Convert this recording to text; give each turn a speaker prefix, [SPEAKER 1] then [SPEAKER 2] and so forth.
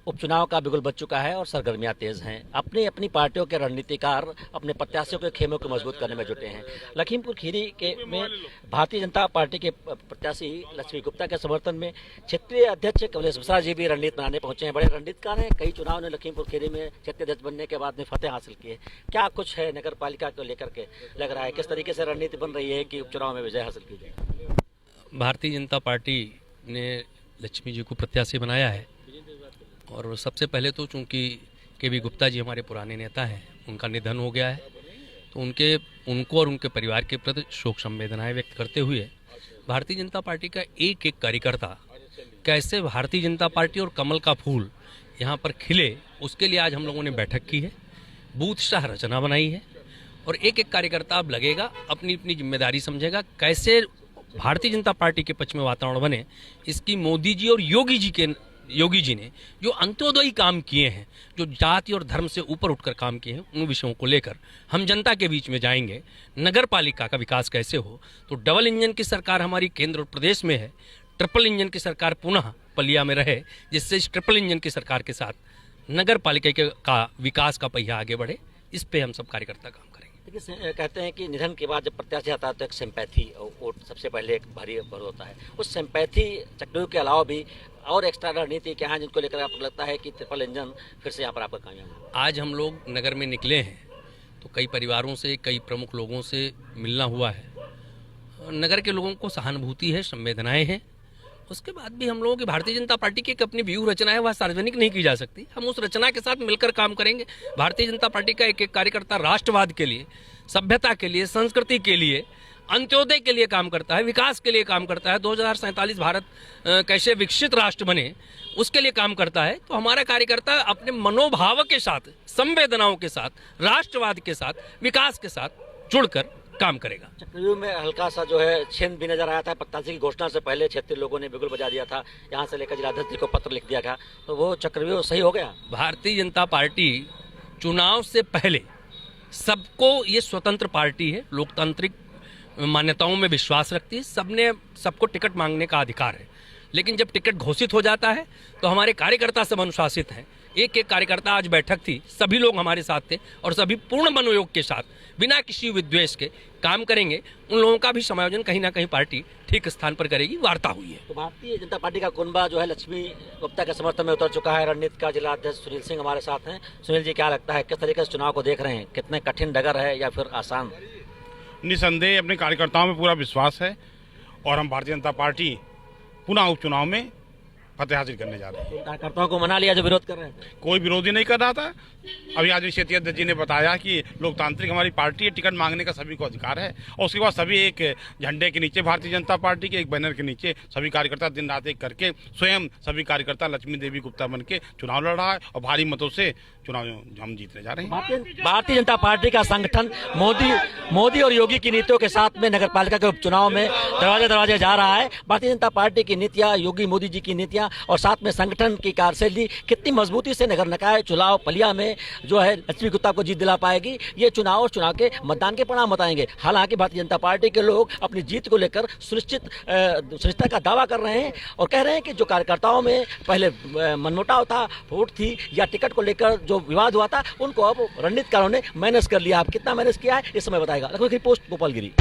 [SPEAKER 1] उपचुनाव का बिगुल बज चुका है और सरगर्मियां तेज हैं। अपनी अपनी पार्टियों के रणनीतिकार अपने प्रत्याशियों के खेमों को मजबूत करने में जुटे हैं। लखीमपुर खीरी में भारतीय जनता पार्टी के प्रत्याशी लक्ष्मी गुप्ता के समर्थन में क्षेत्रीय अध्यक्ष कमलेश मिश्रा जी भी रणनीति बनाने पहुंचे हैं। बड़े रणनीतिकार हैं। कई चुनाव ने लखीमपुर खीरी में क्षेत्रीय अध्यक्ष बनने के बाद में फतेह हासिल की है। क्या कुछ है नगर पालिका को लेकर के लग रहा है, किस तरीके से रणनीति बन रही है कि उपचुनाव में विजय हासिल की जाए?
[SPEAKER 2] भारतीय जनता पार्टी ने लक्ष्मी जी को प्रत्याशी बनाया है और सबसे पहले तो चूंकि के.वी. गुप्ता जी हमारे पुराने नेता हैं, उनका निधन हो गया है, तो उनको और उनके परिवार के प्रति शोक संवेदनाएं व्यक्त करते हुए भारतीय जनता पार्टी का एक एक कार्यकर्ता कैसे भारतीय जनता पार्टी और कमल का फूल यहाँ पर खिले, उसके लिए आज हम लोगों ने बैठक की है, बूथ शाह रचना बनाई है और एक एक कार्यकर्ता अब लगेगा, अपनी अपनी जिम्मेदारी समझेगा, कैसे भारतीय जनता पार्टी के पक्ष में वातावरण बने। इसकी मोदी जी और योगी जी ने जो अंत्योदयी काम किए हैं, जो जाति और धर्म से ऊपर उठकर काम किए हैं, उन विषयों को लेकर हम जनता के बीच में जाएंगे। नगर पालिका का विकास कैसे हो, तो डबल इंजन की सरकार हमारी केंद्र और प्रदेश में है, ट्रिपल इंजन की सरकार पुनः पलिया में रहे, जिससे इस ट्रिपल इंजन की सरकार के साथ नगर पालिका का विकास का पहिया आगे बढ़े। इस पे हम सब कार्यकर्ता काम करेंगे।
[SPEAKER 1] देखिए, कहते हैं कि निधन के बाद जब प्रत्याशी आता है तो एक सिंपैथी वोट सबसे पहले एक भारी पर होता है। उस सिंपैथी चक्रव्यूह के अलावा भी और एक्स्ट्रा रणनीति क्या है जिनको लेकर आपको लगता है कि ट्रिपल इंजन फिर से यहाँ पर आपका कामयाब हो?
[SPEAKER 2] आज हम लोग नगर में निकले हैं तो कई परिवारों से, कई प्रमुख लोगों से मिलना हुआ है। नगर के लोगों को सहानुभूति है, संवेदनाएं हैं। उसके बाद भी हम लोगों की भारतीय जनता पार्टी की एक अपनी व्यू रचना है, वह सार्वजनिक नहीं की जा सकती। हम उस रचना के साथ मिलकर काम करेंगे। भारतीय जनता पार्टी का एक एक कार्यकर्ता राष्ट्रवाद के लिए, सभ्यता के लिए, संस्कृति के लिए, अंत्योदय के लिए काम करता है, विकास के लिए काम करता है। 2047 भारत कैसे विकसित राष्ट्र बने, उसके लिए काम करता है। तो हमारा कार्यकर्ता अपने मनोभाव के साथ, संवेदनाओं के साथ, राष्ट्रवाद के साथ, विकास के साथ जुड़कर काम करेगा।
[SPEAKER 1] चक्रव्यूह में हल्का सा जो है छेद भी नजर आया था। प्रत्याशी की घोषणा से पहले क्षेत्रीय लोगों ने बिगुल बजा दिया था, यहाँ से लेकर जिलाध्यक्ष जी को पत्र लिख दिया था, तो वो चक्रव्यूह सही हो गया।
[SPEAKER 2] भारतीय जनता पार्टी चुनाव से पहले सबको, ये स्वतंत्र पार्टी है, लोकतांत्रिक मान्यताओं में विश्वास रखती है, सबको टिकट मांगने का अधिकार है। लेकिन जब टिकट घोषित हो जाता है तो हमारे कार्यकर्ता सब अनुशासित हैं। एक एक कार्यकर्ता, आज बैठक थी, सभी लोग हमारे साथ थे और सभी पूर्ण मनोयोग के साथ बिना किसी विद्वेष के काम करेंगे। उन लोगों का भी समायोजन कहीं ना कहीं पार्टी ठीक स्थान पर करेगी। वार्ता हुई है।
[SPEAKER 1] तो भारतीय जनता पार्टी का कुनबा जो है लक्ष्मी गुप्ता के समर्थन में उतर चुका है। रणनीति का जिला अध्यक्ष सुनील सिंह हमारे साथ हैं। सुनील जी, क्या लगता है, किस तरीके से चुनाव को देख रहे हैं? कितने कठिन डगर है या फिर आसान?
[SPEAKER 3] निसंदेह अपने कार्यकर्ताओं में पूरा विश्वास है और हम भारतीय जनता पार्टी पुनः उपचुनाव में फतेह हासिल करने जा रहे हैं।
[SPEAKER 1] कार्यकर्ताओं को मना लिया जो विरोध कर रहे हैं?
[SPEAKER 3] कोई विरोधी नहीं कर रहा था। अभी आज क्षेत्रीय अध्यक्ष जी ने बताया कि लोकतांत्रिक हमारी पार्टी है, टिकट मांगने का सभी को अधिकार है और उसके बाद सभी एक झंडे के नीचे, भारतीय जनता पार्टी के एक बैनर के नीचे सभी कार्यकर्ता दिन रात एक करके स्वयं सभी कार्यकर्ता लक्ष्मी देवी गुप्ता बन के चुनाव लड़ रहा है और भारी मतों से चुनाव हम जीतने जा रहे हैं।
[SPEAKER 1] भारतीय जनता पार्टी का संगठन मोदी और योगी की नीतियों के साथ में नगर पालिका के उपचुनाव में दरवाजे जा रहा है। भारतीय जनता पार्टी की नीतियां, योगी मोदी जी की नीतियां और साथ में संगठन की कार्यशैली कितनी मजबूती से नगर निकाय चुनाव पलिया में जो है लक्ष्मी गुप्ता को जीत दिला पाएगी, ये चुनाव के मतदान के परिणाम बताएंगे। हालांकि भारतीय जनता पार्टी के लोग अपनी जीत को लेकर सुनिश्चितता का दावा कर रहे हैं और कह रहे हैं कि जो कार्यकर्ताओं में पहले मनमुटाव था, वोट थी या टिकट को लेकर जो विवाद हुआ था, उनको अब रणनीतिकारों ने मैनेज कर लिया। अब कितना मैनेज किया है इस समय बताएगा। लखनऊ की पोस्ट, गोपालगिरी।